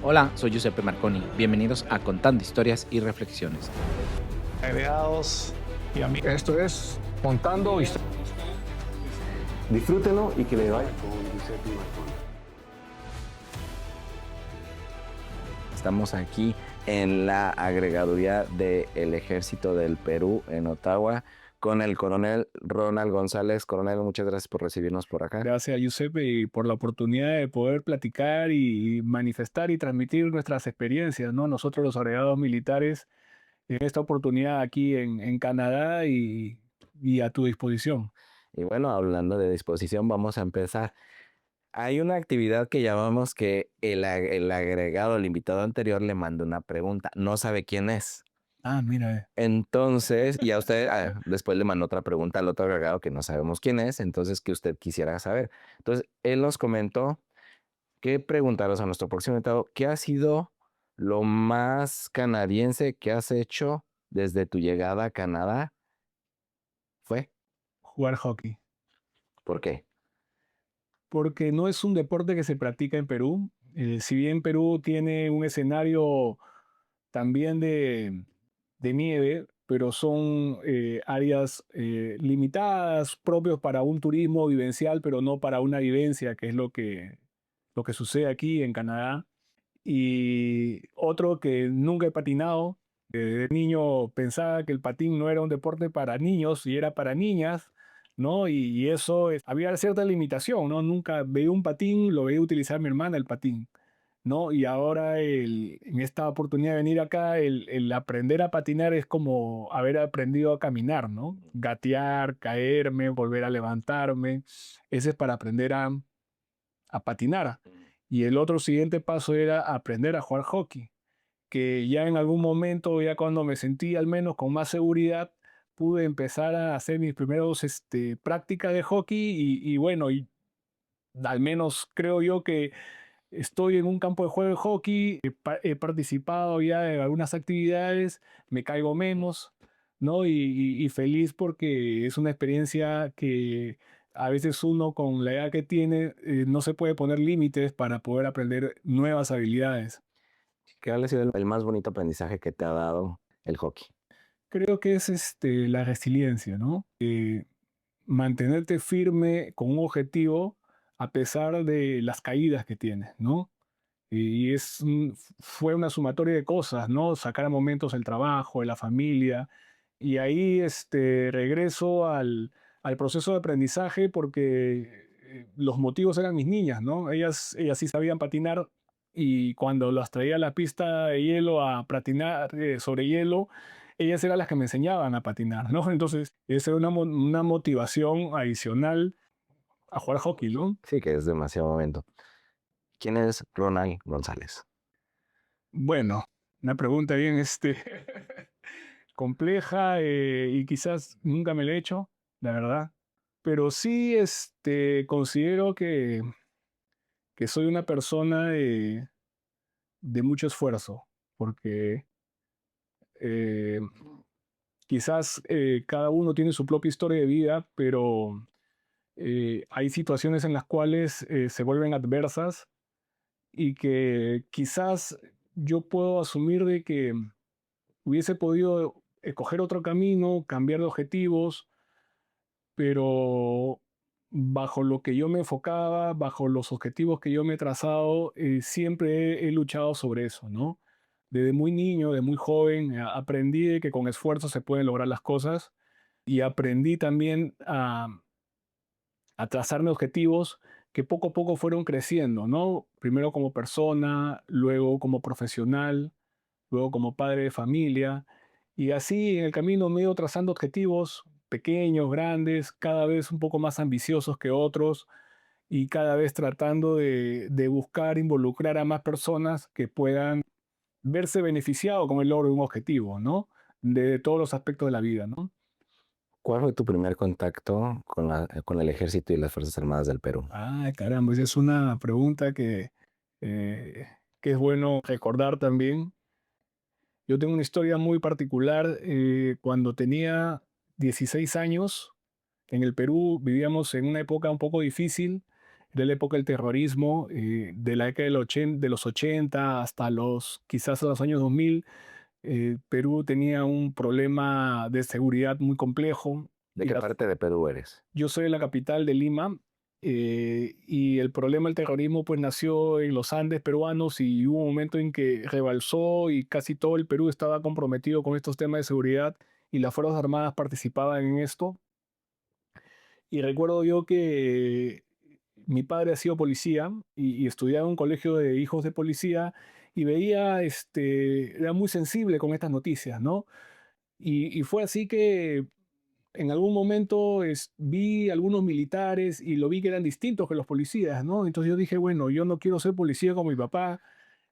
Hola, soy Giuseppe Marconi. Bienvenidos a Contando Historias y Reflexiones. Agregados y amigos. Esto es Contando Historias. Disfrútenlo y que le vaya con Giuseppe Marconi. Estamos aquí en la agregaduría del Ejército del Perú, en Ottawa, con el coronel Ronald González. Coronel, muchas gracias por recibirnos por acá. Gracias a Giuseppe y por la oportunidad de poder platicar y manifestar y transmitir nuestras experiencias, ¿no? Nosotros los agregados militares en esta oportunidad aquí en Canadá y a tu disposición. Y bueno, hablando de disposición, vamos a empezar. Hay una actividad que llamamos que el agregado, el invitado anterior, le manda una pregunta. No sabe quién es. Ah, mira. Entonces, y a usted después le mandó otra pregunta al otro agregado que no sabemos quién es, entonces que usted quisiera saber. Entonces, él nos comentó que preguntaros a nuestro próximo invitado, ¿qué ha sido lo más canadiense que has hecho desde tu llegada a Canadá? ¿Fue? Jugar hockey. ¿Por qué? Porque no es un deporte que se practica en Perú. Si bien Perú tiene un escenario también de nieve, pero son áreas limitadas, propios para un turismo vivencial, pero no para una vivencia, que es lo que sucede aquí en Canadá. Y otro que nunca he patinado. De niño pensaba que el patín no era un deporte para niños y era para niñas, ¿no? Y eso, había cierta limitación, ¿no? Nunca veía un patín, lo veía utilizar mi hermana el patín, ¿no? Y ahora en esta oportunidad de venir acá, el aprender a patinar es como haber aprendido a caminar, ¿no? Gatear, caerme, volver a levantarme. Ese es para aprender a patinar. Y el otro siguiente paso era aprender a jugar hockey, que ya en algún momento, ya cuando me sentí al menos con más seguridad, pude empezar a hacer mis primeros prácticas de hockey y bueno, y al menos creo yo que estoy en un campo de juego de hockey, he participado ya en algunas actividades, me caigo menos, ¿no? Y feliz porque es una experiencia que a veces uno con la edad que tiene no se puede poner límites para poder aprender nuevas habilidades. ¿Qué ha sido el más bonito aprendizaje que te ha dado el hockey? Creo que es la resiliencia, ¿no? Mantenerte firme con un objetivo a pesar de las caídas que tienes, ¿no? Fue una sumatoria de cosas, ¿no? Sacar momentos el trabajo, de la familia. Y ahí regreso al proceso de aprendizaje porque los motivos eran mis niñas, ¿no? Ellas sí sabían patinar y cuando las traía a la pista de hielo a patinar sobre hielo, ellas eran las que me enseñaban a patinar, ¿no? Entonces, esa era una motivación adicional a jugar hockey, ¿no? Sí, que es demasiado momento. ¿Quién es Ronald González? Bueno, una pregunta bien compleja y quizás nunca me la he hecho, la verdad. Pero sí considero que soy una persona de mucho esfuerzo, porque eh, quizás cada uno tiene su propia historia de vida, pero hay situaciones en las cuales se vuelven adversas y que quizás yo puedo asumir de que hubiese podido coger otro camino, cambiar de objetivos, pero bajo lo que yo me enfocaba, bajo los objetivos que yo me he trazado, siempre he luchado sobre eso, ¿no? Desde muy niño, de muy joven, aprendí de que con esfuerzo se pueden lograr las cosas y aprendí también a trazarme objetivos que poco a poco fueron creciendo, ¿no? Primero como persona, luego como profesional, luego como padre de familia, y así en el camino me he ido trazando objetivos pequeños, grandes, cada vez un poco más ambiciosos que otros, y cada vez tratando de buscar involucrar a más personas que puedan verse beneficiados con el logro de un objetivo, ¿no? De todos los aspectos de la vida, ¿no? ¿Cuál fue tu primer contacto con el Ejército y las Fuerzas Armadas del Perú? Ah, caramba, esa es una pregunta eh, que es bueno recordar también. Yo tengo una historia muy particular. Cuando tenía 16 años, en el Perú vivíamos en una época un poco difícil. de la época del terrorismo, de la década de los 80 hasta quizás a los años 2000. Perú tenía un problema de seguridad muy complejo. ¿De Y qué parte de Perú eres? yo soy de la capital de Lima, y el problema del terrorismo pues nació en los Andes peruanos y hubo un momento en que rebalsó y casi todo el Perú estaba comprometido con estos temas de seguridad y las Fuerzas Armadas participaban en esto. Y recuerdo yo que mi padre ha sido policía y estudiaba en un colegio de hijos de policía y veía, era muy sensible con estas noticias, ¿no? Y fue así que en algún momento vi algunos militares y lo vi que eran distintos que los policías, ¿no? Entonces yo dije, bueno, yo no quiero ser policía como mi papá.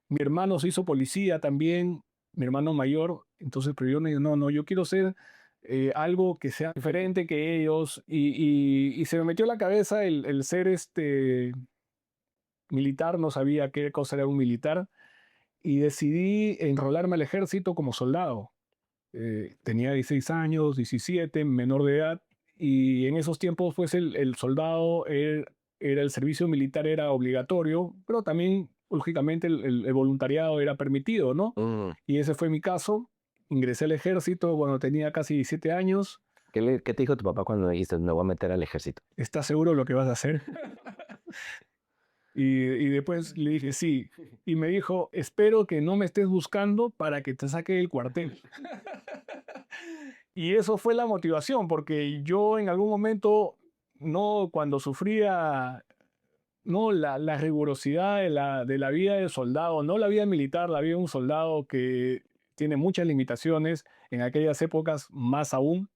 Mi hermano se hizo policía también, mi hermano mayor. Entonces, pero yo no, no, no, yo quiero ser algo que sea diferente que ellos. Y se me metió en la cabeza el ser militar, no sabía qué cosa era un militar. Y decidí enrolarme al ejército como soldado. Tenía 16 años, 17, menor de edad, y en esos tiempos pues el soldado era el servicio militar era obligatorio, pero también lógicamente el voluntariado era permitido, ¿no? Mm, Y ese fue mi caso. Ingresé al ejército cuando tenía casi 17 años. ¿Qué te dijo tu papá cuando dijiste me voy a meter al ejército? ¿Estás seguro de lo que vas a hacer? Y después le dije, sí. Y me dijo, espero que no me estés buscando para que te saque del cuartel. Y eso fue la motivación, porque yo en algún momento, no, cuando sufría, no, la rigurosidad de la vida del soldado, no la vida militar, la vida de un soldado que tiene muchas limitaciones, en aquellas épocas más aún,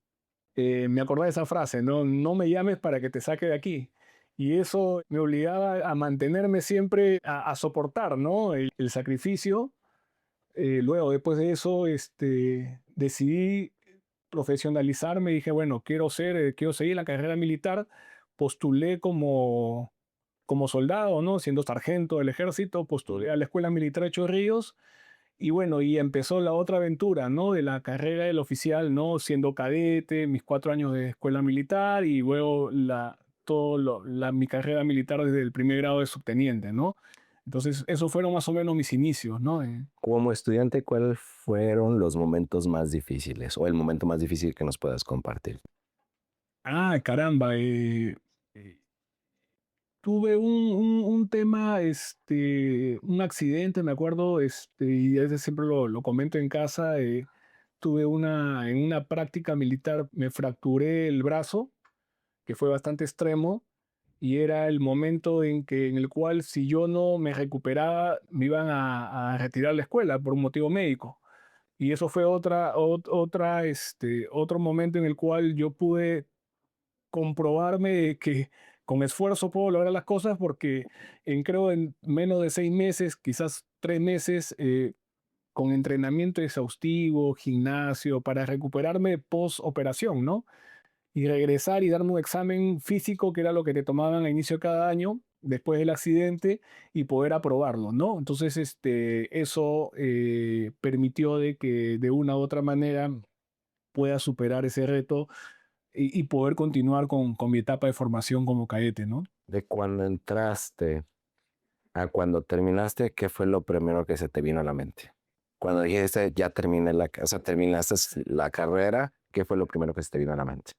me acordaba de esa frase, no, no me llames para que te saque de aquí. Y eso me obligaba a mantenerme siempre, a soportar, ¿no? El sacrificio. Luego, después de eso, decidí profesionalizarme. Dije, bueno, quiero seguir la carrera militar. Postulé como soldado, ¿no? Siendo sargento del ejército, postulé a la Escuela Militar de Chorrillos. Y bueno, y empezó la otra aventura, ¿no? De la carrera del oficial, ¿no? Siendo cadete, mis 4 años de escuela militar y luego mi carrera militar desde el primer grado de subteniente, ¿no? Entonces, esos fueron más o menos mis inicios, ¿no? Como estudiante, ¿cuáles fueron los momentos más difíciles o el momento más difícil que nos puedas compartir? Caramba, tuve un tema, un accidente, me acuerdo, y ese siempre lo comento en casa. En una práctica militar, me fracturé el brazo, que fue bastante extremo, y era el momento en el cual si yo no me recuperaba, me iban a retirar de la escuela por un motivo médico. Y eso fue otro momento en el cual yo pude comprobarme que con esfuerzo puedo lograr las cosas porque creo en menos de 6 meses, quizás 3 meses, con entrenamiento exhaustivo, gimnasio, para recuperarme post operación, ¿no? Y regresar y darme un examen físico, que era lo que te tomaban a inicio de cada año, después del accidente, y poder aprobarlo, ¿no? Entonces, eso permitió de que de una u otra manera pueda superar ese reto y poder continuar con mi etapa de formación como cadete, ¿no? De cuando entraste a cuando terminaste, ¿qué fue lo primero que se te vino a la mente? Cuando dijiste, ya terminé o sea, terminaste la carrera, ¿qué fue lo primero que se te vino a la mente?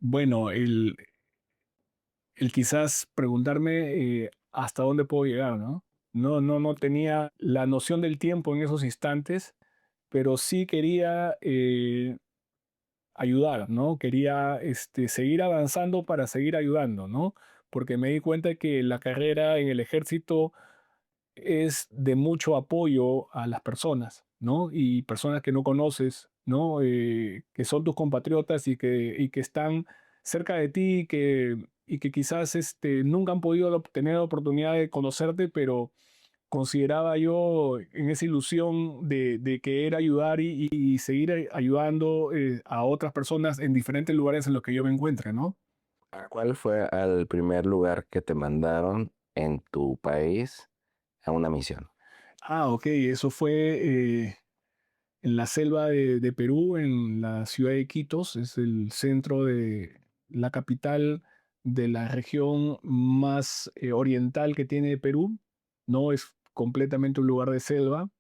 Bueno, el quizás preguntarme hasta dónde puedo llegar, ¿no? No tenía la noción del tiempo en esos instantes, pero sí quería ayudar, ¿no? Quería seguir avanzando para seguir ayudando, ¿no? Porque me di cuenta que la carrera en el ejército es de mucho apoyo a las personas, ¿no? Y personas que no conoces, ¿no? Que son tus compatriotas y que están cerca de ti y que quizás nunca han podido tener la oportunidad de conocerte, pero consideraba yo en esa ilusión de querer ayudar y seguir ayudando a otras personas en diferentes lugares en los que yo me encuentre, ¿no? ¿A ¿Cuál fue el primer lugar que te mandaron en tu país a una misión? Ok, eso fue en la selva de Perú, en la ciudad de Iquitos, es el centro de la capital de la región más oriental que tiene Perú, ¿no? Es completamente un lugar de selva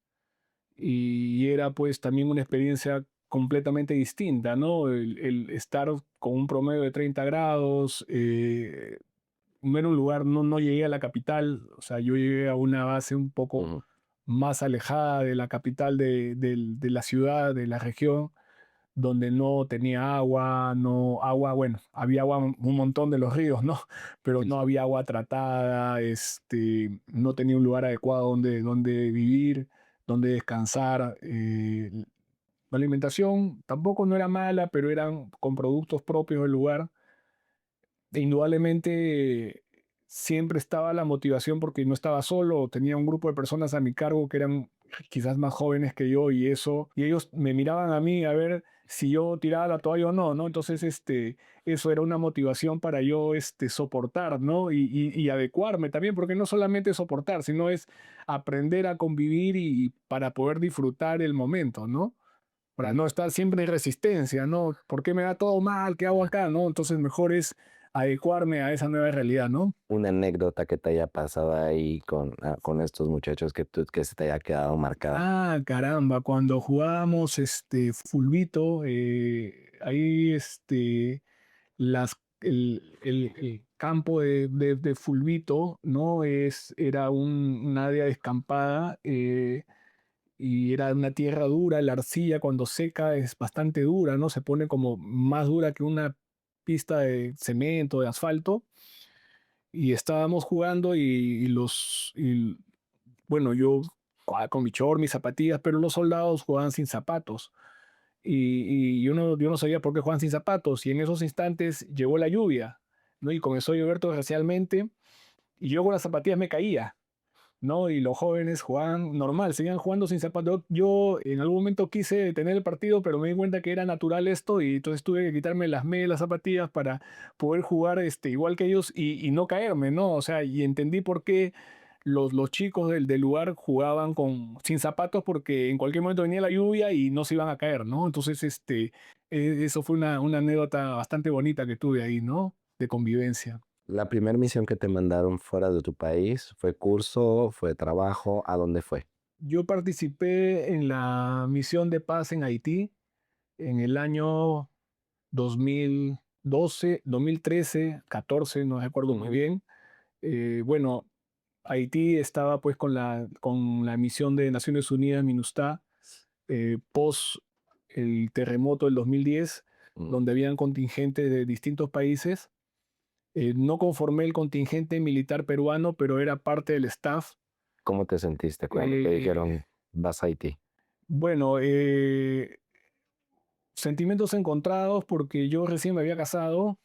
y era pues también una experiencia completamente distinta, ¿no? El estar con un promedio de 30 grados, no era un lugar, no llegué a la capital, o sea, yo llegué a una base un poco Ujú. más alejada de la capital de la ciudad, de la región, donde no tenía agua, no agua, bueno, había agua un montón de los ríos, ¿no? Pero no había agua tratada, no tenía un lugar adecuado donde vivir, donde descansar. La alimentación tampoco no era mala, pero eran con productos propios del lugar. E indudablemente siempre estaba la motivación porque no estaba solo, tenía un grupo de personas a mi cargo que eran quizás más jóvenes que yo y ellos me miraban a mí a ver si yo tiraba la toalla o no, ¿no? Entonces, eso era una motivación para yo, soportar, ¿no? Y adecuarme también, porque no solamente soportar, sino es aprender a convivir y para poder disfrutar el momento, ¿no? Para no estar siempre en resistencia, ¿no? ¿Por qué me da todo mal? ¿Qué hago acá? ¿No? Entonces mejor es adecuarme a esa nueva realidad, ¿no? Una anécdota que te haya pasado ahí con estos muchachos que se te haya quedado marcada. Ah, caramba, cuando jugábamos fulbito, ahí el campo de fulbito, ¿no? Era un área descampada, y era una tierra dura, la arcilla cuando seca es bastante dura, ¿no? Se pone como más dura que una pista de cemento, de asfalto, y estábamos jugando bueno, yo jugaba con mi short, mis zapatillas, pero los soldados jugaban sin zapatos. Y yo no sabía por qué jugaban sin zapatos, y en esos instantes llegó la lluvia, ¿no? Y comenzó a llover torrencialmente, y yo con las zapatillas me caía, ¿no? Y los jóvenes jugaban normal, seguían jugando sin zapatos. Yo en algún momento quise detener el partido, pero me di cuenta que era natural esto y entonces tuve que quitarme las medias, las zapatillas para poder jugar igual que ellos y no caerme, ¿no? O sea, y entendí por qué los chicos del lugar jugaban sin zapatos porque en cualquier momento venía la lluvia y no se iban a caer, ¿no? Entonces, eso fue una anécdota bastante bonita que tuve ahí, ¿no? De convivencia. La primera misión que te mandaron fuera de tu país, ¿fue curso, fue trabajo? ¿A dónde fue? Yo participé en la misión de paz en Haití en el año 2012, 2013, 14, no recuerdo muy bien. Bueno, Haití estaba pues con la misión de Naciones Unidas, MINUSTAH, post el terremoto del 2010, Mm. donde habían contingentes de distintos países. No conformé el contingente militar peruano, pero era parte del staff. ¿Cómo te sentiste cuando te Eh, dijeron vas a Haití? bueno, sentimientos encontrados porque yo recién me había casado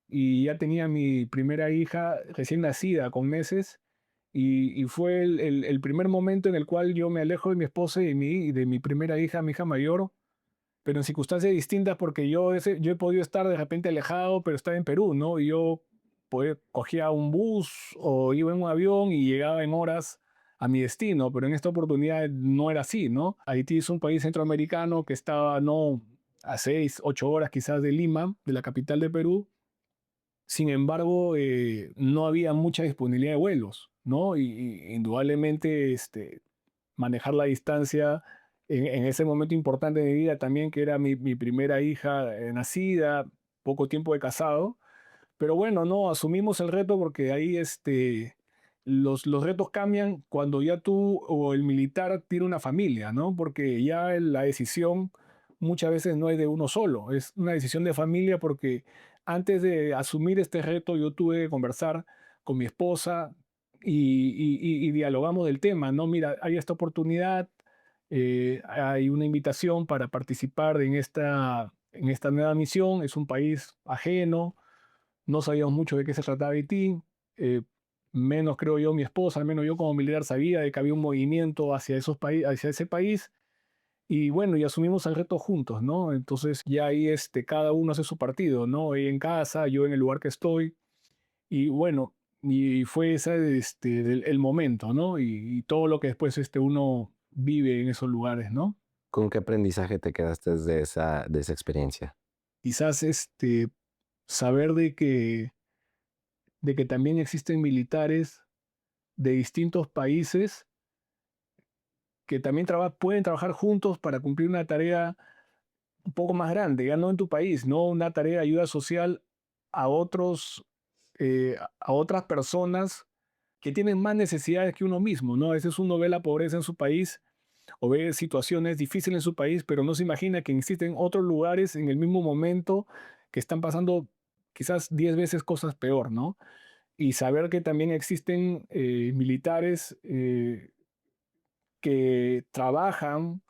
y ya tenía mi primera hija recién nacida con meses y fue el primer momento en el cual yo me alejo de mi esposa y de mi primera hija, mi hija mayor, pero en circunstancias distintas porque yo he podido estar de repente alejado, pero estaba en Perú, ¿no? Y yo cogía un bus o iba en un avión y llegaba en horas a mi destino, pero en esta oportunidad no era así, ¿no? Haití es un país centroamericano que estaba, no, a 6, 8 horas quizás de Lima, de la capital de Perú. Sin embargo, no había mucha disponibilidad de vuelos, ¿no? Y indudablemente manejar la distancia en ese momento importante de mi vida también, que era mi primera hija nacida, poco tiempo de casado. Pero bueno, no, asumimos el reto porque ahí los retos cambian cuando ya tú o el militar tiene una familia, ¿no? Porque ya la decisión muchas veces no es de uno solo, es una decisión de familia porque antes de asumir este reto yo tuve que conversar con mi esposa y dialogamos del tema, ¿no? Mira, hay esta oportunidad, hay una invitación para participar en esta nueva misión, es un país ajeno, no sabíamos mucho de qué se trataba Haití, eh, menos creo yo mi esposa, al menos yo como militar sabía de que había un movimiento hacia ese país, y bueno, y asumimos el reto juntos, ¿no? Entonces ya ahí cada uno hace su partido, ¿no? Ella en casa, yo en el lugar que estoy, y bueno, y fue ese el momento, ¿no? Y todo lo que después uno vive en esos lugares, ¿no? ¿Con qué aprendizaje te quedaste de esa experiencia? Quizás saber de que de que también existen militares de distintos países que también pueden trabajar juntos para cumplir una tarea un poco más grande, ya no en tu país, no una tarea de ayuda social a a otras personas que tienen más necesidades que uno mismo, ¿no? A veces uno ve la pobreza en su país o ve situaciones difíciles en su país, pero no se imagina que existen otros lugares en el mismo momento que están pasando quizás 10 veces cosas peor, ¿no? Y saber que también existen militares que trabajan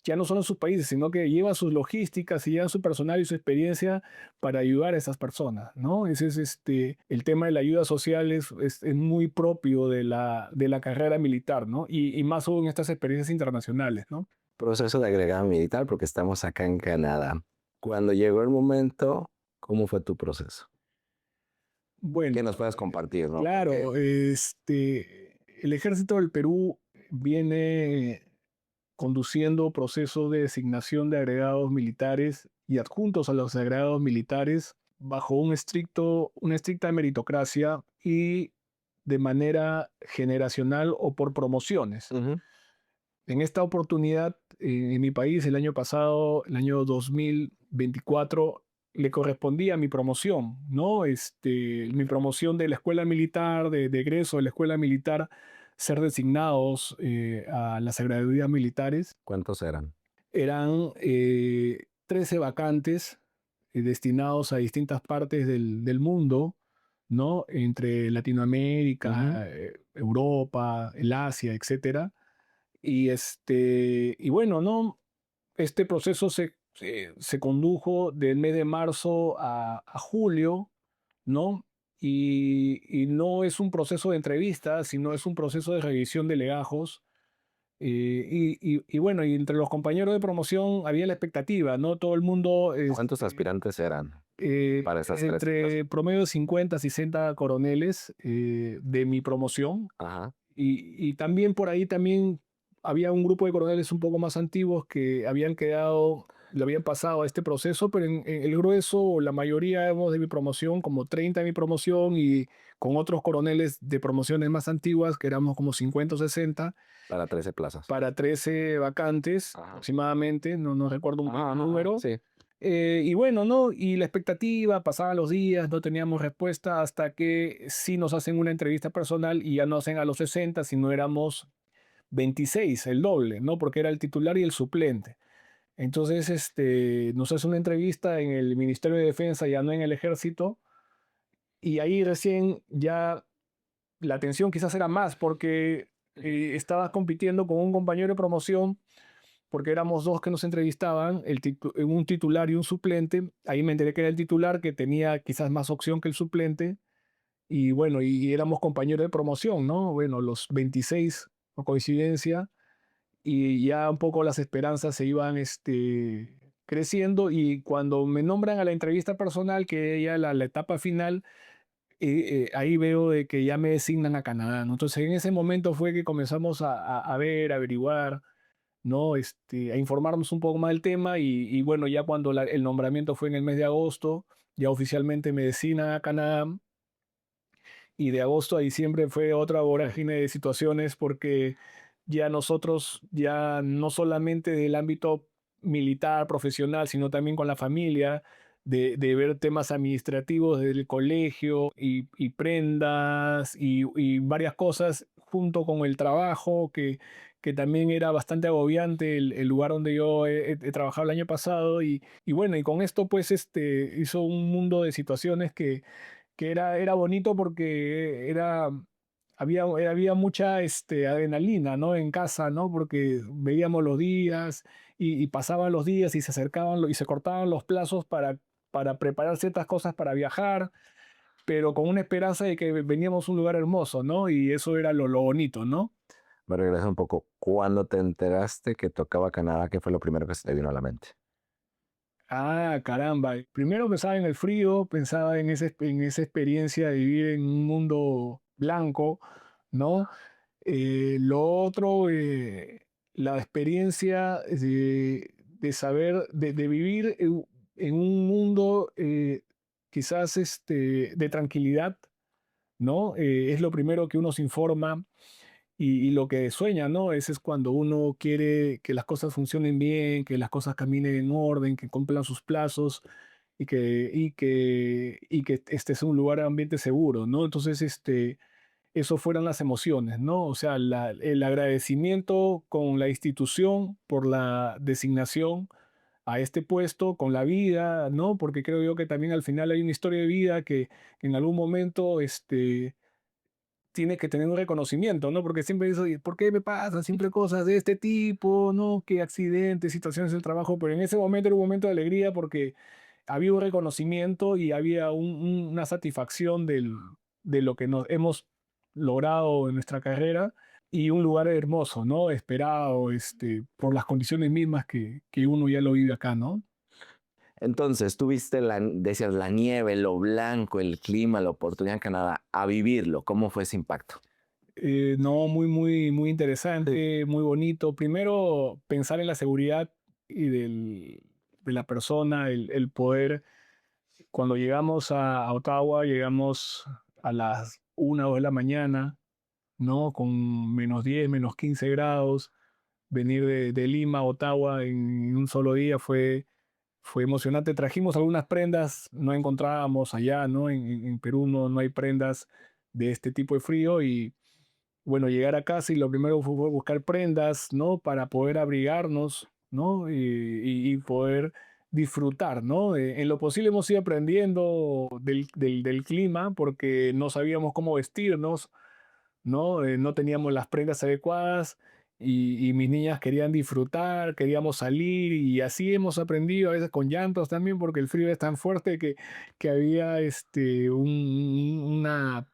ya no solo en sus países, sino que llevan sus logísticas y llevan su personal y su experiencia para ayudar a esas personas, ¿no? Ese es el tema de la ayuda social es muy propio de de la carrera militar, ¿no? Y más aún en estas experiencias internacionales, ¿no? Proceso de agregado militar porque estamos acá en Canadá. Cuando llegó el momento, ¿cómo fue tu proceso? Bueno, ¿Qué nos puedes compartir, no? claro, el ejército del Perú viene conduciendo procesos de designación de agregados militares y adjuntos a los agregados militares bajo una estricta meritocracia y de manera generacional o por promociones. Ujú. En esta oportunidad, en mi país, el año pasado, el año 2024, le correspondía mi promoción, ¿no? Mi promoción de la escuela militar, de egreso de la escuela militar, ser designados a las agregadurías militares. ¿Cuántos eran? Eran 13 vacantes destinados a distintas partes del mundo, ¿no? Entre Latinoamérica, Europa, el Asia, etcétera. Y bueno, ¿no? Este proceso se condujo del mes de marzo a julio, ¿no? Y no es un proceso de entrevistas, sino es un proceso de revisión de legajos. Y bueno, y entre los compañeros de promoción había la expectativa, ¿no? Todo el mundo, ¿Cuántos aspirantes eran eh, para esas 3 plazas? entre promedio de 50, 60 coroneles de mi promoción. Ajá. Y también por ahí también había un grupo de coroneles un poco más antiguos que habían quedado, le habían pasado a este proceso, pero en el grueso, la mayoría éramos de mi promoción, como 30 de mi promoción y con otros coroneles de promociones más antiguas, que éramos como 50 o 60, Para 13 plazas. para 13 vacantes Ajá. aproximadamente, no recuerdo un Ajá, número. sí. Y bueno, ¿no? Y la expectativa, pasaban los días, no teníamos respuesta hasta que sí nos hacen una entrevista personal y ya no hacen a los 60, sino éramos 26, el doble, ¿no? Porque era el titular y el suplente. Entonces, nos hace una entrevista en el Ministerio de Defensa, ya no en el Ejército, y ahí recién ya la tensión quizás era más porque estaba compitiendo con un compañero de promoción porque éramos dos que nos entrevistaban, un titular y un suplente. Ahí me enteré que era el titular que tenía quizás más opción que el suplente. Y bueno, y éramos compañeros de promoción, ¿no? Bueno, los 26, por coincidencia, y ya un poco las esperanzas se iban creciendo. Y cuando me nombran a la entrevista personal, que ya la etapa final, ahí veo de que ya me designan a Canadá, ¿no? Entonces en ese momento fue que comenzamos a ver, a averiguar, ¿no? A informarnos un poco más del tema y bueno, ya cuando el nombramiento fue en el mes de agosto, ya oficialmente me designan a Canadá y de agosto a diciembre fue otra vorágine de situaciones porque ya nosotros, ya no solamente del ámbito militar, profesional, sino también con la familia, de ver temas administrativos del colegio y prendas y varias cosas junto con el trabajo que también era bastante agobiante el lugar donde yo he trabajado el año pasado y bueno, y con esto pues hizo un mundo de situaciones que era bonito porque había mucha adrenalina, ¿no? En casa, ¿no? Porque veíamos los días y pasaban los días y se acercaban y se cortaban los plazos para preparar ciertas cosas para viajar, pero con una esperanza de que veníamos a un lugar hermoso, ¿no? Y eso era lo bonito, ¿no? Me regresa un poco. ¿Cuándo te enteraste que tocaba Canadá? ¿Qué fue lo primero que se te vino a la mente? Ah, caramba. Primero pensaba en el frío, pensaba en esa experiencia de vivir en un mundo blanco, ¿no? Lo otro, la experiencia de saber, de vivir en un mundo quizás de tranquilidad, ¿no? Es lo primero que uno se informa y lo que sueña, ¿no? Ese es cuando uno quiere que las cosas funcionen bien, que las cosas caminen en orden, que cumplan sus plazos y que este es un lugar, ambiente seguro, ¿no? Entonces, eso fueron las emociones, ¿no? O sea, el agradecimiento con la institución por la designación a este puesto, con la vida, ¿no? Porque creo yo que también al final hay una historia de vida que en algún momento, tiene que tener un reconocimiento, ¿no? Porque siempre dice: "Oye, ¿por qué me pasan siempre cosas de este tipo, no? Qué accidentes, situaciones del trabajo", pero en ese momento era un momento de alegría porque había un reconocimiento y había una satisfacción de lo que nos hemos logrado en nuestra carrera y un lugar hermoso, ¿no? Esperado, por las condiciones mismas que uno ya lo vive acá, ¿no? Entonces, tú viste decías, la nieve, lo blanco, el clima, la oportunidad en Canadá, a vivirlo. ¿Cómo fue ese impacto? No, muy, muy, muy Sí. interesante, muy bonito. Primero, pensar en la seguridad y de la persona, el poder. Cuando llegamos a Ottawa, llegamos a las 1 o 2 de la mañana, ¿no? Con -10, -15 grados. Venir de Lima a Ottawa en un solo día fue emocionante. Trajimos algunas prendas, no encontrábamos allá, ¿no? En Perú no hay prendas de este tipo de frío y bueno, llegar a casa y lo primero fue buscar prendas, ¿no? Para poder abrigarnos, ¿no? Y poder disfrutar, ¿no? En lo posible hemos ido aprendiendo del clima porque no sabíamos cómo vestirnos, ¿no? No teníamos las prendas adecuadas y mis niñas querían disfrutar, queríamos salir y así hemos aprendido, a veces con llantos también, porque el frío es tan fuerte que había una,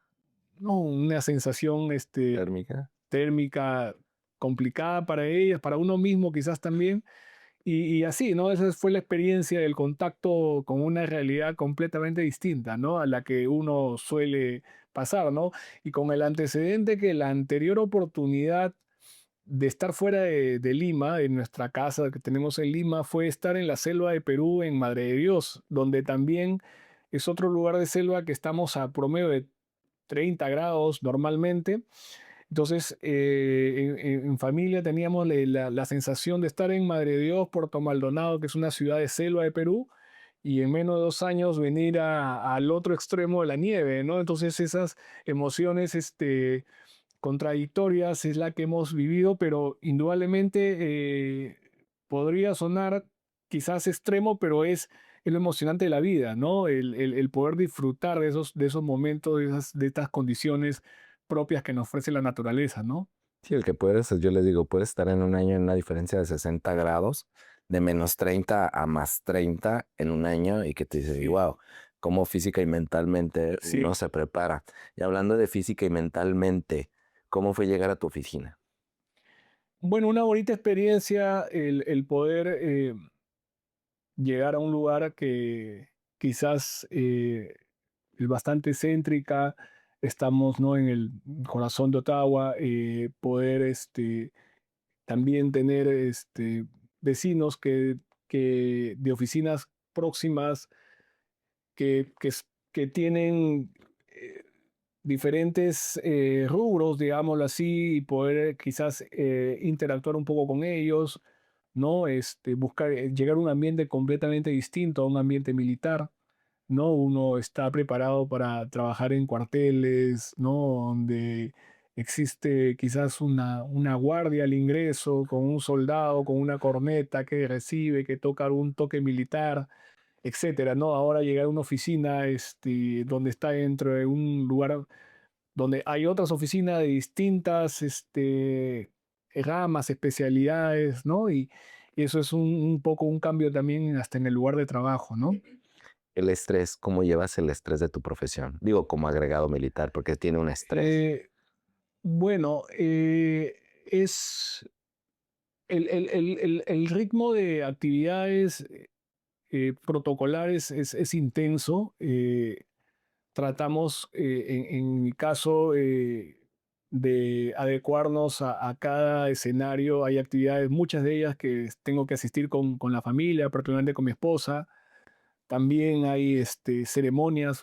no, una sensación Térmica. térmica complicada para ellas, para uno mismo quizás también. Y así, ¿no? Esa fue la experiencia del contacto con una realidad completamente distinta, ¿no? A la que uno suele pasar, ¿no? Y con el antecedente que la anterior oportunidad de estar fuera de Lima, en nuestra casa que tenemos en Lima, fue estar en la selva de Perú, en Madre de Dios, donde también es otro lugar de selva que estamos a promedio de 30 grados normalmente. Entonces, en familia teníamos la sensación de estar en Madre de Dios, Puerto Maldonado, que es una ciudad de selva de Perú, y en menos de 2 años venir al otro extremo de la nieve, ¿no? Entonces, esas emociones contradictorias es la que hemos vivido, pero indudablemente podría sonar quizás extremo, pero es lo emocionante de la vida, ¿no? El poder disfrutar de esos momentos, de estas condiciones propias que nos ofrece la naturaleza, ¿no? Sí, el que puedes, yo les digo, puedes estar en un año en una diferencia de 60 grados, de -30 a +30 en un año y que te dice, Sí, wow, cómo física y mentalmente uno sí. se prepara. Y hablando de física y mentalmente, ¿cómo fue llegar a tu oficina? Bueno, una bonita experiencia el poder llegar a un lugar que quizás es bastante céntrica, estamos, ¿no? En el corazón de Ottawa, poder también tener vecinos que de oficinas próximas que tienen diferentes rubros, digámoslo así, y poder quizás interactuar un poco con ellos, ¿no? Buscar, llegar a un ambiente completamente distinto, a un ambiente militar, ¿no? Uno está preparado para trabajar en cuarteles, ¿no? Donde existe quizás una guardia al ingreso, con un soldado, con una corneta que recibe, que toca algún toque militar, etcétera, ¿no? Ahora llegar a una oficina donde está dentro de un lugar donde hay otras oficinas de distintas ramas, especialidades, ¿no? Y eso es un poco un cambio también hasta en el lugar de trabajo, ¿no? El estrés, ¿cómo llevas el estrés de tu profesión? Digo, como agregado militar, porque tiene un estrés. Eh, bueno, es el ritmo de actividades protocolares es intenso. Tratamos, en mi caso, de adecuarnos a cada escenario. Hay actividades, muchas de ellas que tengo que asistir con la familia, particularmente con mi esposa. También hay ceremonias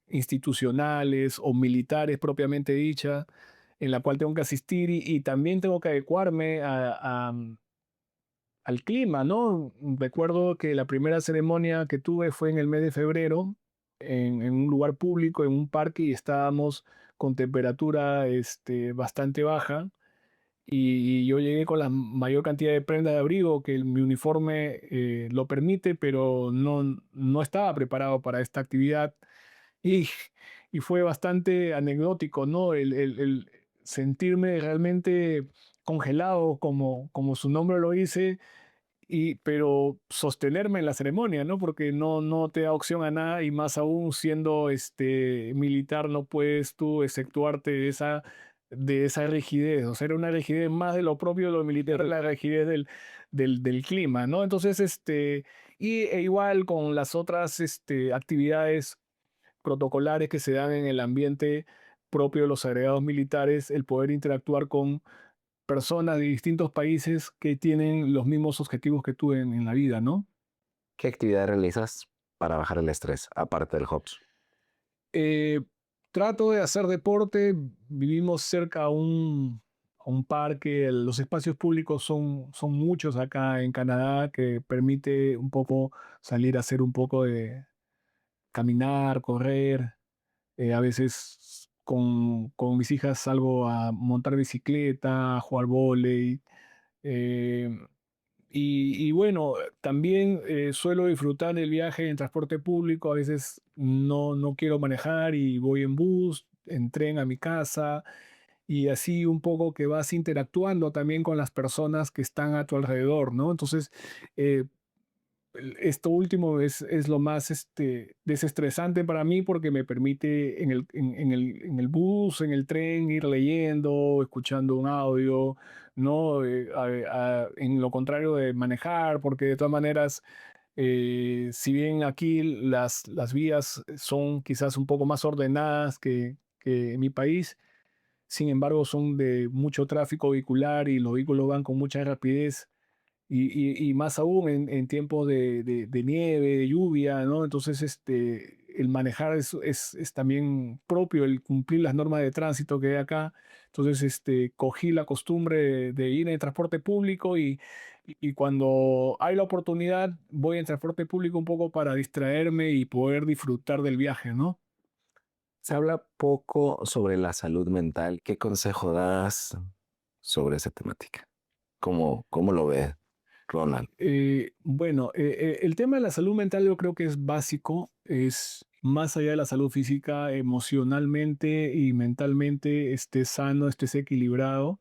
institucionales o militares propiamente dicha, en la cual tengo que asistir y también tengo que adecuarme al clima, ¿no? Recuerdo que la primera ceremonia que tuve fue en el mes de febrero, en un lugar público, en un parque, y estábamos con temperatura bastante baja. Y yo llegué con la mayor cantidad de prendas de abrigo que mi uniforme lo permite, pero no estaba preparado para esta actividad. Y, y fue bastante anecdótico, ¿no? El sentirme realmente congelado, como su nombre lo dice, pero sostenerme en la ceremonia, ¿no? Porque no te da opción a nada y más aún siendo militar no puedes tú exceptuarte de esa rigidez. O sea, era una rigidez más de lo propio de lo militar, la rigidez del clima, ¿no? Entonces, igual con las otras actividades protocolares que se dan en el ambiente propio de los agregados militares, el poder interactuar con personas de distintos países que tienen los mismos objetivos que tú en la vida, ¿no? ¿Qué actividad realizas para bajar el estrés, aparte del hops? Eh, Trato de hacer deporte, vivimos cerca a un parque, los espacios públicos son muchos acá en Canadá que permite un poco salir a hacer un poco de caminar, correr, a veces con mis hijas salgo a montar bicicleta, a jugar vóley. eh, y bueno, también suelo disfrutar del viaje en transporte público. A veces no quiero manejar y voy en bus, en tren a mi casa y así un poco que vas interactuando también con las personas que están a tu alrededor, ¿no? Entonces, eh, esto último es lo más desestresante para mí porque me permite en el bus, en el tren, ir leyendo, escuchando un audio, ¿no? En lo contrario de manejar, porque de todas maneras, si bien aquí las vías son quizás un poco más ordenadas que en mi país, sin embargo son de mucho tráfico vehicular y los vehículos van con mucha rapidez y más aún en tiempos de nieve, de lluvia, ¿no? Entonces, el manejar es también propio, el cumplir las normas de tránsito que hay acá. Entonces, cogí la costumbre de ir en transporte público y cuando hay la oportunidad, voy en transporte público un poco para distraerme y poder disfrutar del viaje, ¿no? Se habla poco sobre la salud mental. ¿Qué consejo das sobre esa temática? ¿Cómo lo ves, Ronald? Bueno, el tema de la salud mental yo creo que es básico, es más allá de la salud física, emocionalmente y mentalmente estés sano, estés equilibrado.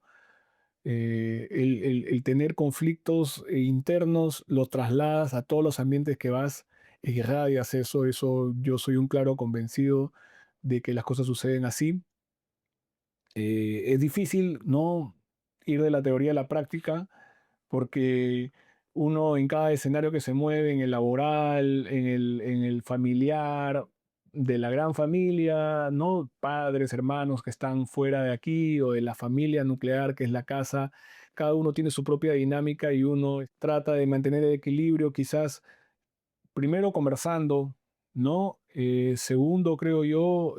El tener conflictos internos lo trasladas a todos los ambientes que vas e irradias eso yo soy un claro convencido de que las cosas suceden así. Es difícil no ir de la teoría a la práctica porque uno en cada escenario que se mueve, en el laboral, en el familiar, de la gran familia, ¿no? Padres, hermanos que están fuera de aquí o de la familia nuclear que es la casa, cada uno tiene su propia dinámica y uno trata de mantener el equilibrio quizás primero conversando, ¿no? Segundo, creo yo,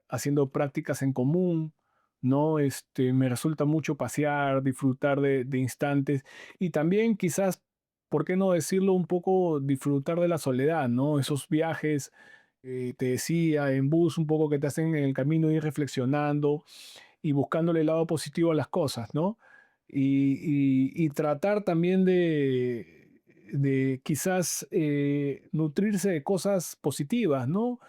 haciendo prácticas en común, ¿no? Me resulta mucho pasear, disfrutar de instantes y también quizás, ¿por qué no decirlo? Un poco disfrutar de la soledad, ¿no? Esos viajes, te decía, en bus, un poco que te hacen en el camino ir reflexionando y buscándole el lado positivo a las cosas, ¿no? Y tratar también de quizás nutrirse de cosas positivas, ¿no?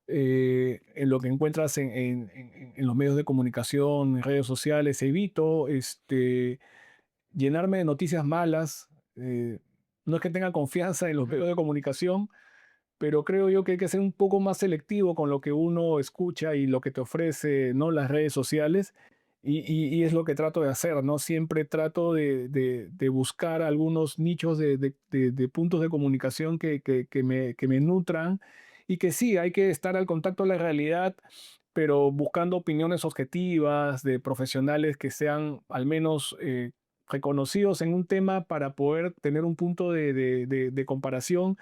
En lo que encuentras en los medios de comunicación, en redes sociales, evito llenarme de noticias malas. No es que tenga confianza en los medios de comunicación, pero creo yo que hay que ser un poco más selectivo con lo que uno escucha y lo que te ofrece, ¿no? Las redes sociales. Y es lo que trato de hacer, ¿no? Siempre trato de buscar algunos nichos de puntos de comunicación que me nutran y que sí, hay que estar al contacto de la realidad, pero buscando opiniones objetivas de profesionales que sean al menos reconocidos en un tema para poder tener un punto de comparación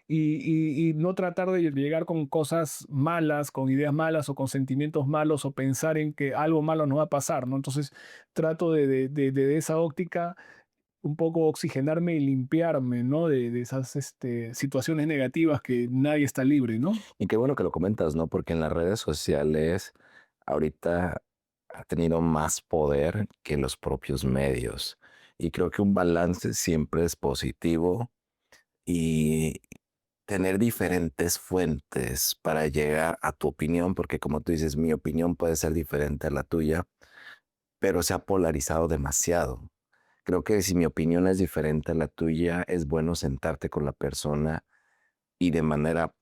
y no tratar de llegar con cosas malas, con ideas malas o con sentimientos malos o pensar en que algo malo nos va a pasar, ¿no? Entonces trato de esa óptica un poco oxigenarme y limpiarme, ¿no? De esas situaciones negativas que nadie está libre, ¿no? Y qué bueno que lo comentas, ¿no? Porque en las redes sociales ahorita ha tenido más poder que los propios medios. Y creo que un balance siempre es positivo y tener diferentes fuentes para llegar a tu opinión, porque como tú dices, mi opinión puede ser diferente a la tuya, pero se ha polarizado demasiado. Creo que si mi opinión es diferente a la tuya, es bueno sentarte con la persona y de manera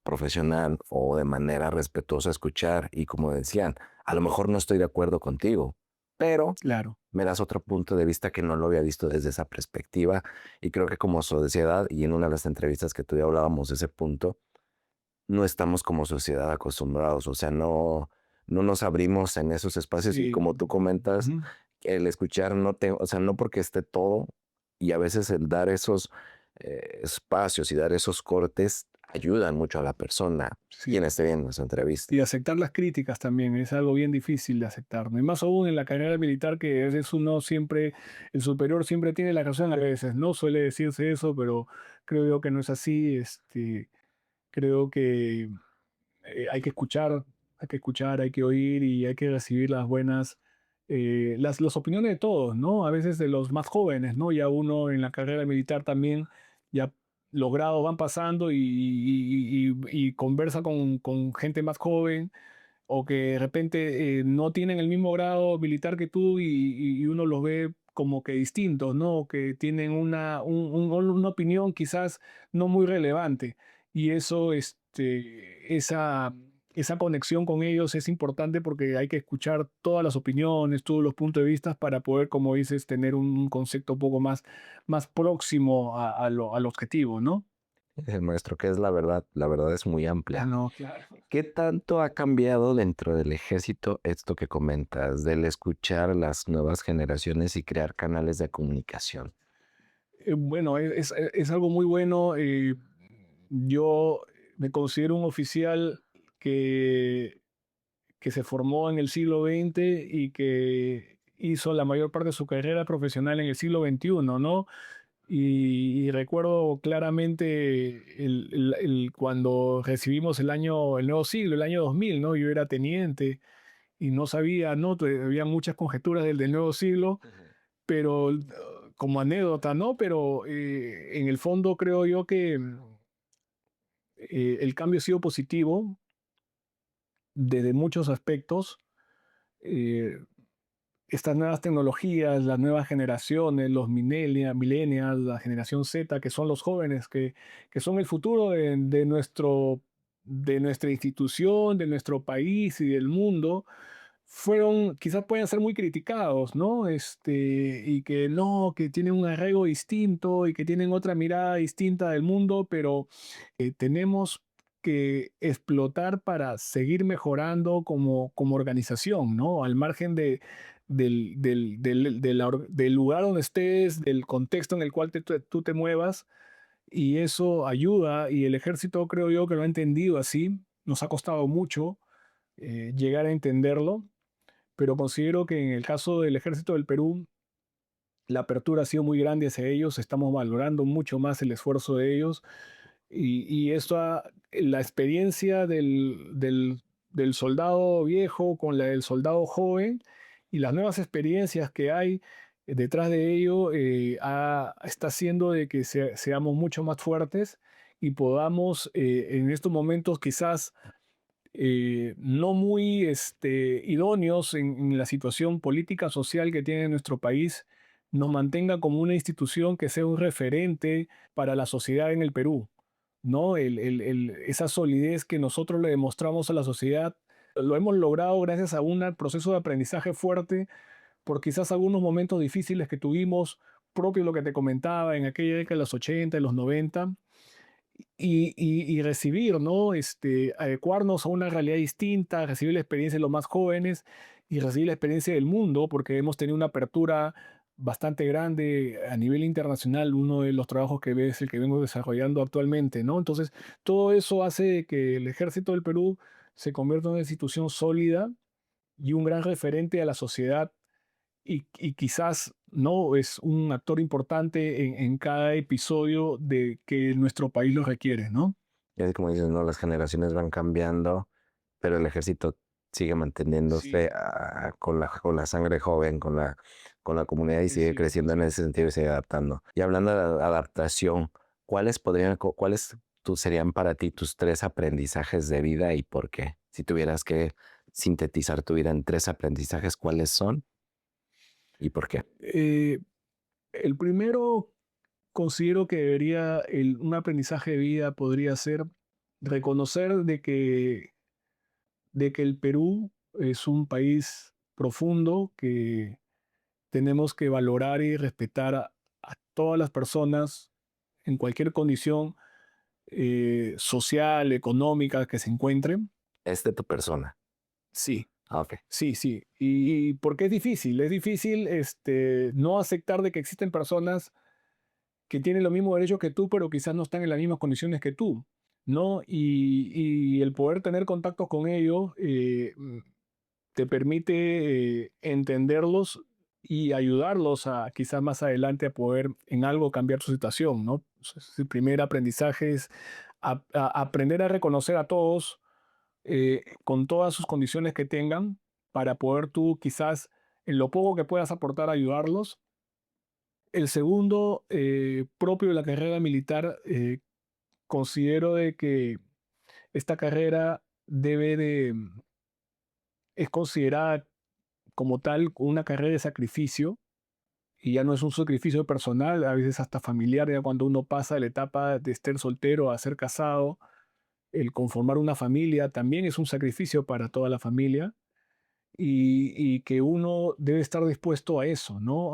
profesional o de manera respetuosa escuchar. Y como decían, a lo mejor no estoy de acuerdo contigo, pero Claro. me das otro punto de vista que no lo había visto desde esa perspectiva. Y creo que como sociedad, y en una de las entrevistas que tú y hablábamos de ese punto, no estamos como sociedad acostumbrados, o sea, no nos abrimos en esos espacios y Sí. como tú comentas, Ujú. el escuchar no te, o sea, no porque esté todo y a veces el dar esos espacios y dar esos cortes ayudan mucho a la persona Sí. quien esté viendo esa entrevista. Y aceptar las críticas también es algo bien difícil de aceptar, ¿no? Y más aún en la carrera militar, que a veces uno siempre, el superior siempre tiene la razón a veces, ¿no? Suele decirse eso, pero creo yo que no es así. Creo que hay que escuchar, hay que oír y hay que recibir las buenas, las opiniones de todos, ¿no? A veces de los más jóvenes, ¿no? Ya uno en la carrera militar también, ya los grados van pasando y conversa con gente más joven o que de repente no tienen el mismo grado militar que tú y uno los ve como que distintos, ¿no? Que tienen una opinión quizás no muy relevante. Y eso, esa conexión con ellos es importante porque hay que escuchar todas las opiniones, todos los puntos de vista para poder, como dices, tener un concepto un poco más próximo al objetivo, ¿no? Maestro, ¿qué es la verdad? La verdad es muy amplia. No, claro. ¿Qué tanto ha cambiado dentro del ejército esto que comentas, del escuchar a las nuevas generaciones y crear canales de comunicación? Bueno, es algo muy bueno. Yo me considero un oficial que, que se formó en el siglo XX y que hizo la mayor parte de su carrera profesional en el siglo XXI, ¿no? Y recuerdo claramente cuando recibimos el nuevo siglo, el año 2000, ¿no? Yo era teniente y no sabía, ¿no? Había muchas conjeturas del nuevo siglo, pero como anécdota, ¿no? Pero en el fondo creo yo que el cambio ha sido positivo desde muchos aspectos. Eh, Estas nuevas tecnologías, las nuevas generaciones, los millennials, la generación Z, que son los jóvenes, que son el futuro de nuestra institución, de nuestro país y del mundo, quizás pueden ser muy criticados, ¿no? Y que no, que tienen un arraigo distinto y que tienen otra mirada distinta del mundo, pero tenemos que explotar para seguir mejorando como organización, ¿no? Al margen del lugar donde estés, del contexto en el cual tú te muevas, y eso ayuda, y el ejército creo yo que lo ha entendido así, nos ha costado mucho llegar a entenderlo, pero considero que en el caso del ejército del Perú, la apertura ha sido muy grande hacia ellos, estamos valorando mucho más el esfuerzo de ellos y la experiencia del soldado viejo con la del soldado joven y las nuevas experiencias que hay detrás de ello está haciendo de que seamos mucho más fuertes y podamos en estos momentos quizás no muy idóneos en la situación política social que tiene nuestro país, nos mantenga como una institución que sea un referente para la sociedad en el Perú, ¿no? Esa solidez que nosotros le demostramos a la sociedad, lo hemos logrado gracias a un proceso de aprendizaje fuerte por quizás algunos momentos difíciles que tuvimos, propio lo que te comentaba en aquella década de los 80 y los 90 y recibir, ¿no? Adecuarnos a una realidad distinta, recibir la experiencia de los más jóvenes y recibir la experiencia del mundo, porque hemos tenido una apertura bastante grande a nivel internacional. Uno de los trabajos que ves, el que vengo desarrollando actualmente, ¿no? Entonces, todo eso hace que el Ejército del Perú se convierta en una institución sólida y un gran referente a la sociedad y quizás no es un actor importante en cada episodio de que nuestro país lo requiere, ¿no? Y así como dices, ¿no? Las generaciones van cambiando, pero el ejército sigue manteniéndose Sí, con la sangre joven, con la comunidad y sigue sí. creciendo en ese sentido y sigue adaptando. Y hablando de adaptación, ¿cuáles serían para ti tus 3 aprendizajes de vida y por qué? Si tuvieras que sintetizar tu vida en 3 aprendizajes, ¿cuáles son y por qué? El primero, considero que un aprendizaje de vida podría ser reconocer de que el Perú es un país profundo, que tenemos que valorar y respetar a todas las personas en cualquier condición social, económica que se encuentren. Es de tu persona. Sí, Ah, ok. sí, sí. Y porque es difícil no aceptar de que existen personas que tienen los mismos derechos que tú, pero quizás no están en las mismas condiciones que tú, ¿no? Y el poder tener contactos con ellos te permite entenderlos y ayudarlos a quizás más adelante a poder en algo cambiar su situación, ¿no? Entonces, el primer aprendizaje es aprender a reconocer a todos con todas sus condiciones que tengan para poder tú quizás en lo poco que puedas aportar ayudarlos. El segundo, propio de la carrera militar, considero de que esta carrera es considerada como tal una carrera de sacrificio y ya no es un sacrificio personal, a veces hasta familiar, ya cuando uno pasa de la etapa de estar soltero a ser casado, el conformar una familia también es un sacrificio para toda la familia y que uno debe estar dispuesto a eso, ¿no?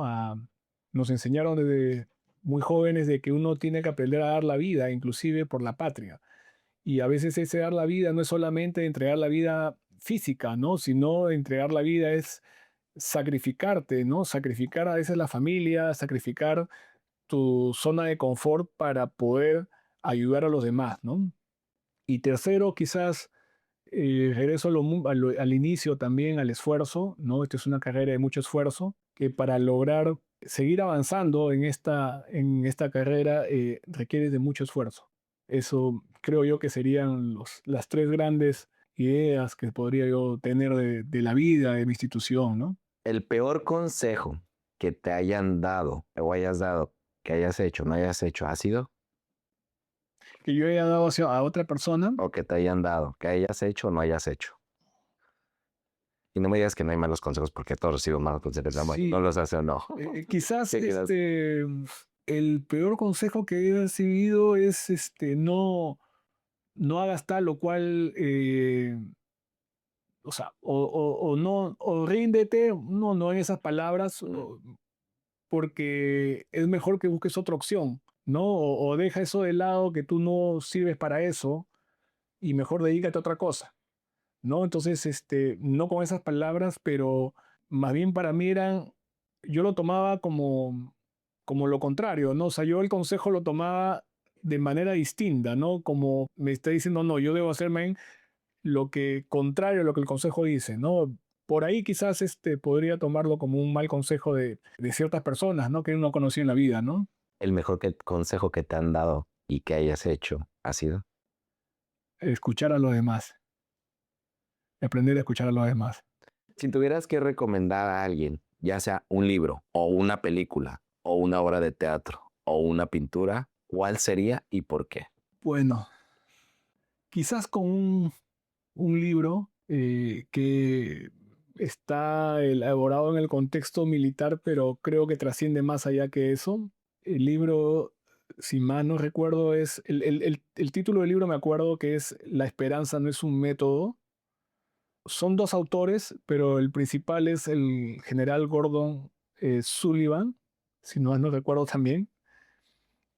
Nos enseñaron desde muy jóvenes de que uno tiene que aprender a dar la vida, inclusive por la patria. Y a veces ese dar la vida no es solamente entregar la vida física, ¿no? Sino entregar la vida es sacrificarte, ¿no? Sacrificar a veces la familia, sacrificar tu zona de confort para poder ayudar a los demás, ¿no? Y tercero, quizás regreso al inicio también, al esfuerzo, ¿no? Esta es una carrera de mucho esfuerzo, que para lograr seguir avanzando en esta carrera requiere de mucho esfuerzo. Eso creo yo que serían las 3 grandes ideas que podría yo tener de la vida, de mi institución, ¿no? El peor consejo que te hayan dado o hayas dado, que hayas hecho, no hayas hecho, ¿ha sido? Que yo haya dado a otra persona. O que te hayan dado, que hayas hecho o no hayas hecho. Y no me digas que no hay malos consejos porque todos reciben malos consejos. No Sí, los hace o no. quizás ¿Qué quieras? el peor consejo que he recibido es no hagas tal o cual, o sea, o no, o ríndete, no en esas palabras, porque es mejor que busques otra opción, ¿no? O deja eso de lado que tú no sirves para eso y mejor dedícate a otra cosa, ¿no? Entonces, no con esas palabras, pero más bien para mí yo lo tomaba como lo contrario, ¿no? O sea, yo el consejo lo tomaba de manera distinta, ¿no? Como me está diciendo, no, yo debo hacerme lo que contrario a lo que el consejo dice, ¿no? Por ahí quizás podría tomarlo como un mal consejo de ciertas personas, ¿no? Que uno conocía en la vida, ¿no? El mejor consejo que te han dado y que hayas hecho ha sido. Escuchar a los demás, aprender a escuchar a los demás. Si tuvieras que recomendar a alguien, ya sea un libro o una película o una obra de teatro o una pintura, ¿cuál sería y por qué? Bueno, quizás con un libro que está elaborado en el contexto militar, pero creo que trasciende más allá que eso. El libro, si mal no recuerdo, el título del libro me acuerdo que es La esperanza no es un método. Son 2 autores, pero el principal es el general Gordon Sullivan, si no mal no recuerdo también,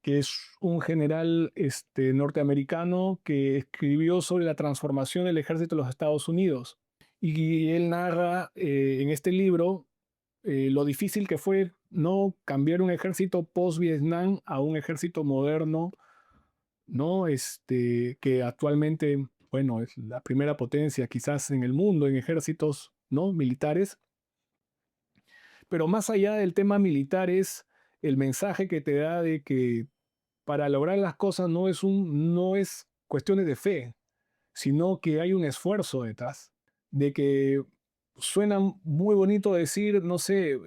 que es un general norteamericano que escribió sobre la transformación del ejército de los Estados Unidos. Y él narra en este libro lo difícil que fue ¿no? Cambiar un ejército post-Vietnam a un ejército moderno, ¿no? Que actualmente, bueno, es la primera potencia quizás en el mundo en ejércitos, ¿no? Militares. Pero más allá del tema militar es el mensaje que te da de que para lograr las cosas no es cuestiones de fe, sino que hay un esfuerzo detrás. De que suena muy bonito decir, no sé,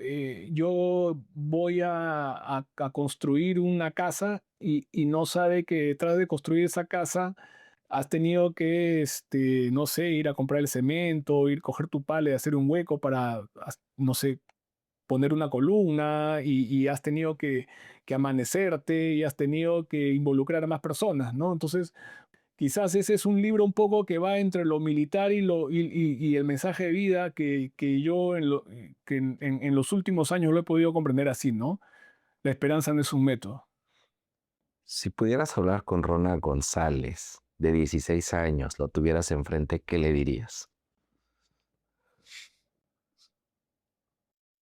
yo voy a construir una casa y no sabe que detrás de construir esa casa has tenido que, no sé, ir a comprar el cemento, ir a coger tu pala y hacer un hueco para, no sé, poner una columna y has tenido que amanecerte y has tenido que involucrar a más personas, ¿no? Entonces, quizás ese es un libro un poco que va entre lo militar y el mensaje de vida que yo en los últimos años lo he podido comprender así, ¿no? La esperanza no es un método. Si pudieras hablar con Ronald González, de 16 años, lo tuvieras enfrente, ¿qué le dirías?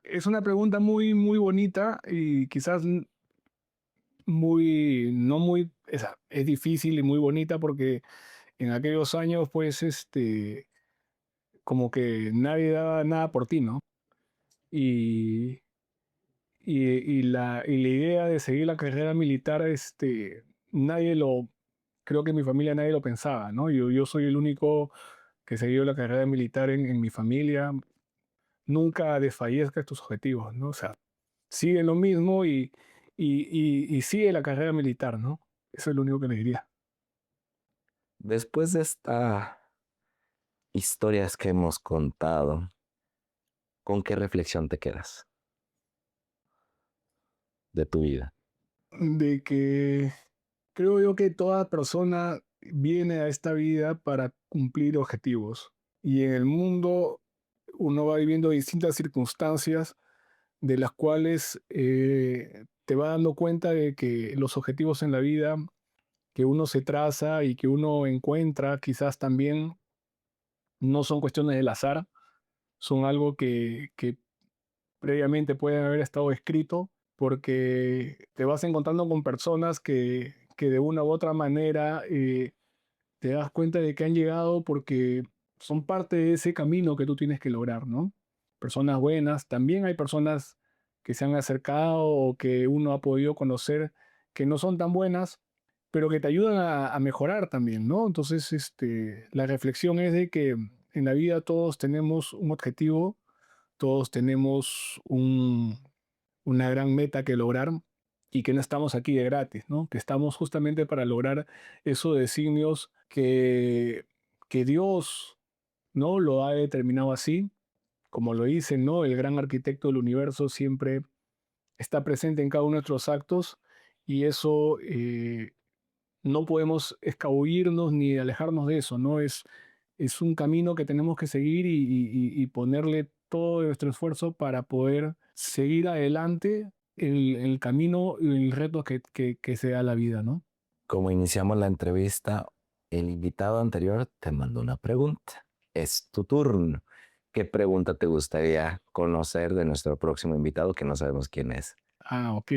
Es una pregunta muy, muy bonita y quizás muy, no muy, es difícil y muy bonita porque en aquellos años, pues, como que nadie daba nada por ti, ¿no? Y, y la idea de seguir la carrera militar, nadie lo, creo que en mi familia nadie lo pensaba, ¿no? Yo soy el único que siguió la carrera militar en mi familia. Nunca desfallezcas tus objetivos, ¿no? O sea, sigue lo mismo y sigue la carrera militar, ¿no? Eso es lo único que le diría. Después de estas historias que hemos contado, ¿con qué reflexión te quedas de tu vida? De que creo yo que toda persona viene a esta vida para cumplir objetivos. Y en el mundo uno va viviendo distintas circunstancias de las cuales te va dando cuenta de que los objetivos en la vida que uno se traza y que uno encuentra quizás también no son cuestiones del azar, son algo que previamente pueden haber estado escrito porque te vas encontrando con personas que de una u otra manera te das cuenta de que han llegado porque son parte de ese camino que tú tienes que lograr, ¿no? Personas buenas, también hay personas que se han acercado o que uno ha podido conocer que no son tan buenas, pero que te ayudan a mejorar también, ¿no? Entonces, la reflexión es de que en la vida todos tenemos un objetivo, todos tenemos una gran meta que lograr y que no estamos aquí de gratis, ¿no? Que estamos justamente para lograr esos designios que Dios, ¿no? Lo ha determinado así, como lo dice, ¿no? El gran arquitecto del universo siempre está presente en cada uno de nuestros actos y eso no podemos escabullirnos ni alejarnos de eso, ¿no? Es un camino que tenemos que seguir y ponerle todo nuestro esfuerzo para poder seguir adelante el camino y el reto que sea la vida, ¿no? Como iniciamos la entrevista, el invitado anterior te mandó una pregunta. Es tu turno. ¿Qué pregunta te gustaría conocer de nuestro próximo invitado que no sabemos quién es? Ah, ok.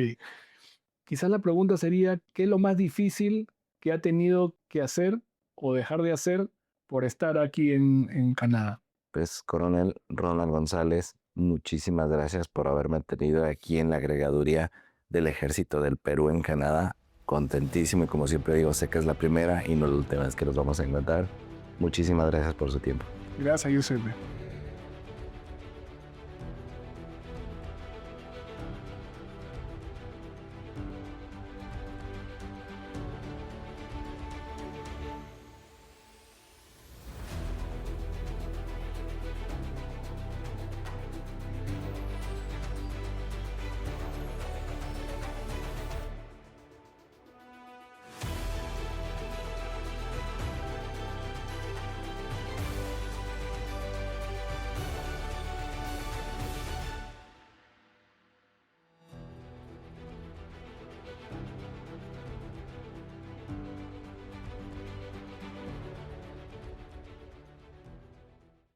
Quizás la pregunta sería, ¿qué es lo más difícil que ha tenido que hacer o dejar de hacer por estar aquí en Canadá? Pues, Coronel Ronald González, muchísimas gracias por haberme tenido aquí en la agregaduría del Ejército del Perú en Canadá. Contentísimo y como siempre digo, sé que es la primera y no la última vez que nos vamos a encontrar. Muchísimas gracias por su tiempo. Gracias, Giuseppe.